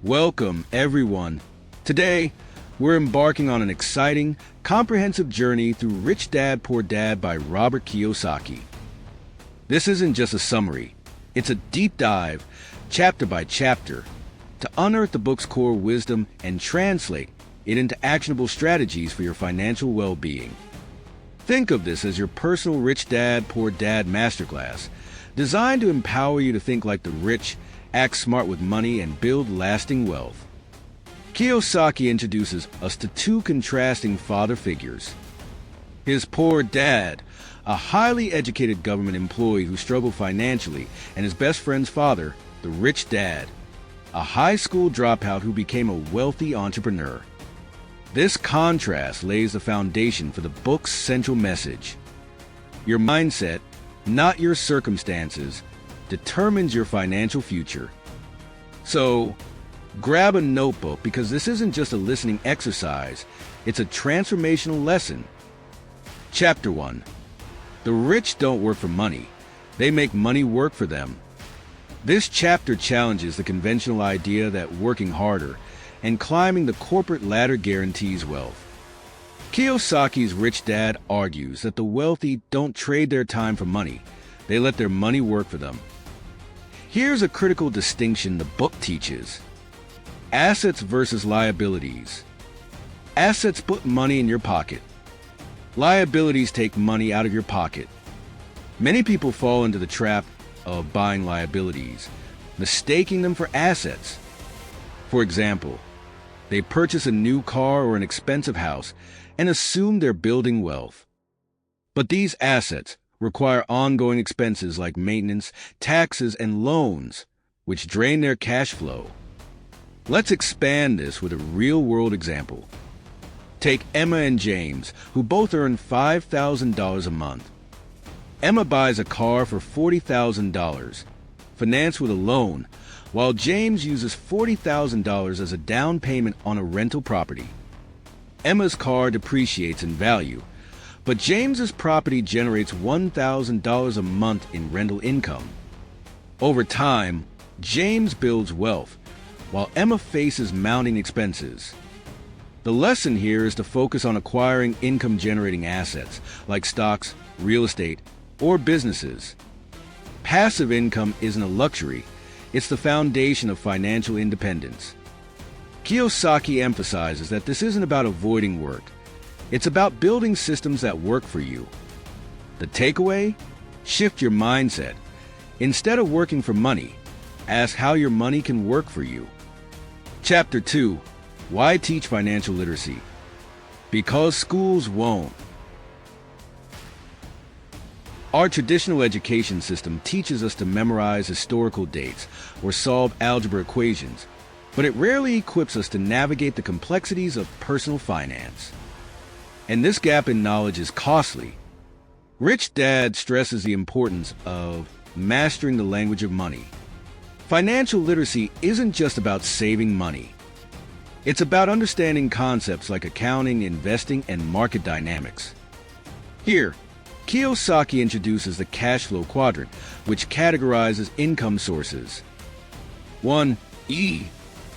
Welcome, everyone. Today, we're embarking on an exciting, comprehensive journey through Rich Dad, Poor Dad by Robert Kiyosaki. This isn't just a summary. It's a deep dive, chapter by chapter, to unearth the book's core wisdom and translate it into actionable strategies for your financial well-being. Think of this as your personal Rich Dad, Poor Dad masterclass, designed to empower you to think like the rich, act smart with money, and build lasting wealth. Kiyosaki introduces us to two contrasting father figures. His poor dad, a highly educated government employee who struggled financially, and his best friend's father, the rich dad, a high school dropout who became a wealthy entrepreneur. This contrast lays the foundation for the book's central message. Your mindset, not your circumstances, determines your financial future. So, grab a notebook because this isn't just a listening exercise, it's a transformational lesson. Chapter 1. The rich don't work for money. They make money work for them. This chapter challenges the conventional idea that working harder and climbing the corporate ladder guarantees wealth. Kiyosaki's rich dad argues that the wealthy don't trade their time for money. They let their money work for them. Here's a critical distinction the book teaches. Assets versus liabilities. Assets put money in your pocket. Liabilities take money out of your pocket. Many people fall into the trap of buying liabilities, mistaking them for assets. For example, they purchase a new car or an expensive house and assume they're building wealth. But these assets require ongoing expenses like maintenance, taxes, and loans, which drain their cash flow. Let's expand this with a real-world example. Take Emma and James, who both earn $5,000 a month. Emma buys a car for $40,000, financed with a loan, while James uses $40,000 as a down payment on a rental property. Emma's car depreciates in value, but James's property generates $1,000 a month in rental income. Over time, James builds wealth, while Emma faces mounting expenses. The lesson here is to focus on acquiring income-generating assets like stocks, real estate, or businesses. Passive income isn't a luxury, it's the foundation of financial independence. Kiyosaki emphasizes that this isn't about avoiding work. It's about building systems that work for you. The takeaway? Shift your mindset. Instead of working for money, ask how your money can work for you. Chapter 2. Why teach financial literacy? Because schools won't. Our traditional education system teaches us to memorize historical dates or solve algebra equations, but it rarely equips us to navigate the complexities of personal finance. And this gap in knowledge is costly. Rich Dad stresses the importance of mastering the language of money. Financial literacy isn't just about saving money. It's about understanding concepts like accounting, investing, and market dynamics. Here, Kiyosaki introduces the cash flow quadrant, which categorizes income sources. 1. E.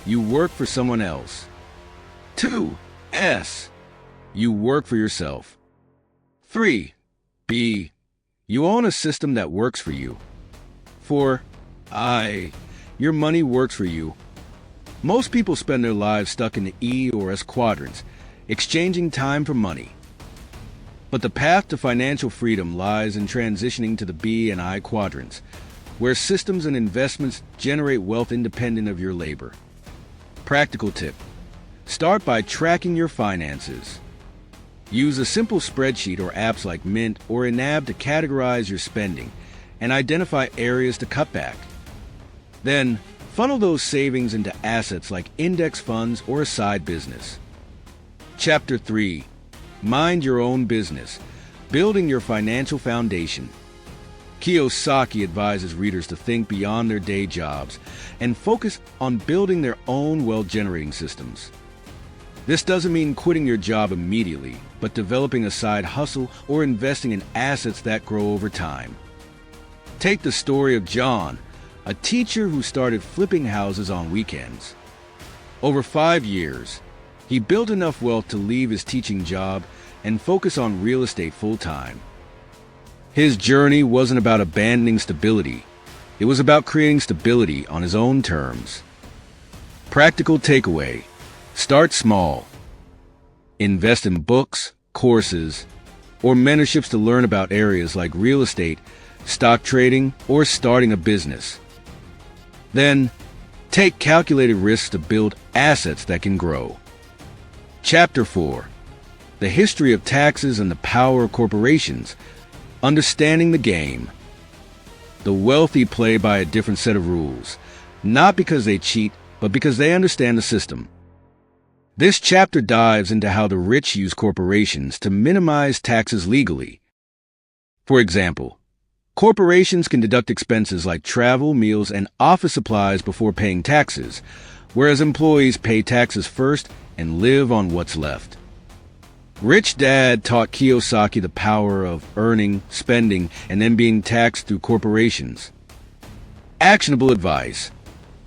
You work for someone else. 2. S. You work for yourself. 3. B. You own a system that works for you. 4. I. Your money works for you. Most people spend their lives stuck in the E or S quadrants, exchanging time for money. But the path to financial freedom lies in transitioning to the B and I quadrants, where systems and investments generate wealth independent of your labor. Practical tip. Start by tracking your finances. Use a simple spreadsheet or apps like Mint or Enab to categorize your spending and identify areas to cut back. Then, funnel those savings into assets like index funds or a side business. Chapter 3. Mind your own business, building your financial foundation. Kiyosaki advises readers to think beyond their day jobs and focus on building their own wealth-generating systems. This doesn't mean quitting your job immediately, but developing a side hustle or investing in assets that grow over time. Take the story of John, a teacher who started flipping houses on weekends. Over 5 years, he built enough wealth to leave his teaching job and focus on real estate full-time. His journey wasn't about abandoning stability. It was about creating stability on his own terms. Practical takeaway: start small. Invest in books, courses, or mentorships to learn about areas like real estate, stock trading, or starting a business. Then, take calculated risks to build assets that can grow. Chapter 4: The History of Taxes and the Power of Corporations. Understanding the game. The wealthy play by a different set of rules, not because they cheat, but because they understand the system. This chapter dives into how the rich use corporations to minimize taxes legally. For example, corporations can deduct expenses like travel, meals, and office supplies before paying taxes, whereas employees pay taxes first and live on what's left. Rich Dad taught Kiyosaki the power of earning, spending, and then being taxed through corporations. Actionable advice: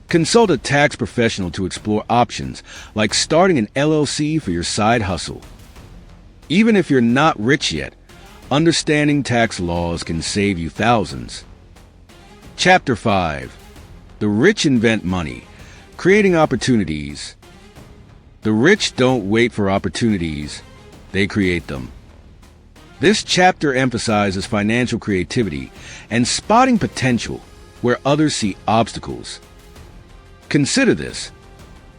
consult a tax professional to explore options like starting an LLC for your side hustle. Even if you're not rich yet, understanding tax laws can save you thousands. Chapter 5: The Rich Invent Money, Creating Opportunities. The rich don't wait for opportunities, they create them. This chapter emphasizes financial creativity and spotting potential where others see obstacles. Consider this.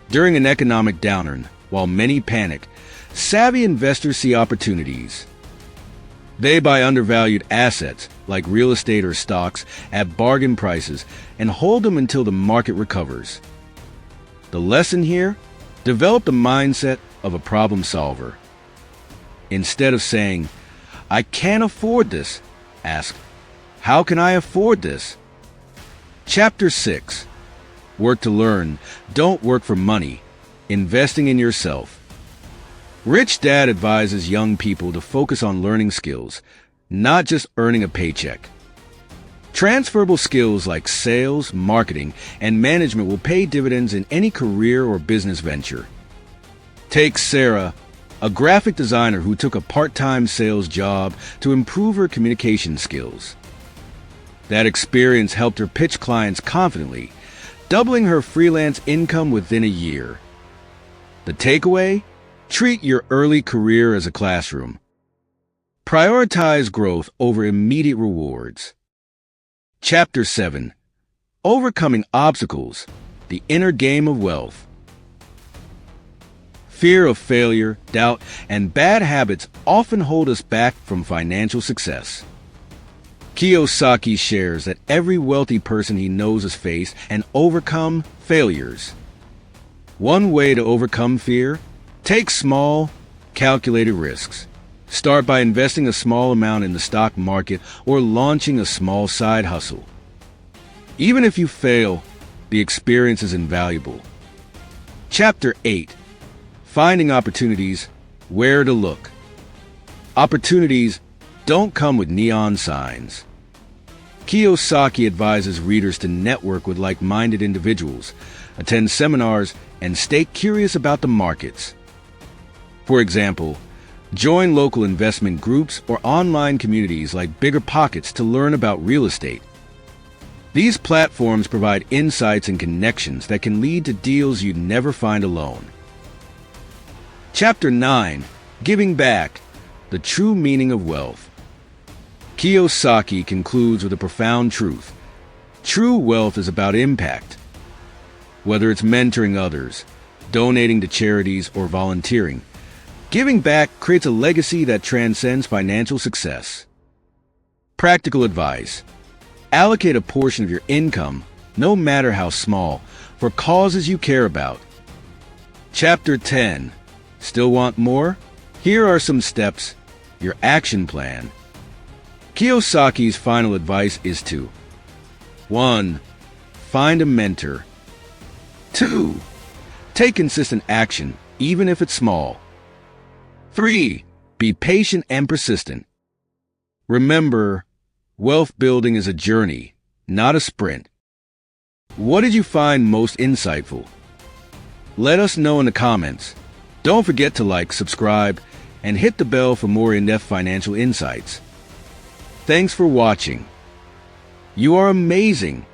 During an economic downturn, while many panic, savvy investors see opportunities. They buy undervalued assets, like real estate or stocks, at bargain prices and hold them until the market recovers. The lesson here? Develop the mindset of a problem solver. Instead of saying, "I can't afford this," ask, "How can I afford this?" Chapter 6: Work to Learn, Don't Work for Money, Investing in Yourself. Rich Dad advises young people to focus on learning skills, not just earning a paycheck. Transferable skills like sales, marketing, and management will pay dividends in any career or business venture. Take Sarah, a graphic designer who took a part-time sales job to improve her communication skills. That experience helped her pitch clients confidently, doubling her freelance income within a year. The takeaway? Treat your early career as a classroom. Prioritize growth over immediate rewards. Chapter 7: Overcoming Obstacles, The Inner Game of Wealth. Fear of failure, doubt, and bad habits often hold us back from financial success. Kiyosaki shares that every wealthy person he knows has faced and overcome failures. One way to overcome fear: take small, calculated risks. Start by investing a small amount in the stock market or launching a small side hustle. Even if you fail, the experience is invaluable. Chapter 8: Finding Opportunities, Where to Look. Opportunities don't come with neon signs. Kiyosaki advises readers to network with like-minded individuals, attend seminars, and stay curious about the markets. For example, join local investment groups or online communities like Bigger Pockets to learn about real estate. These platforms provide insights and connections that can lead to deals you'd never find alone. Chapter 9: Giving Back, The True Meaning of Wealth. Kiyosaki concludes with a profound truth. True wealth is about impact. Whether it's mentoring others, donating to charities, or volunteering, giving back creates a legacy that transcends financial success. Practical advice: allocate a portion of your income, no matter how small, for causes you care about. Chapter 10: Still want more? Here are some steps, your action plan. Kiyosaki's final advice is to 1. Find a mentor. 2. Take consistent action, even if it's small. 3. Be patient and persistent. Remember, wealth building is a journey, not a sprint. What did you find most insightful? Let us know in the comments. Don't forget to like, subscribe, and hit the bell for more in-depth financial insights. Thanks for watching. You are amazing.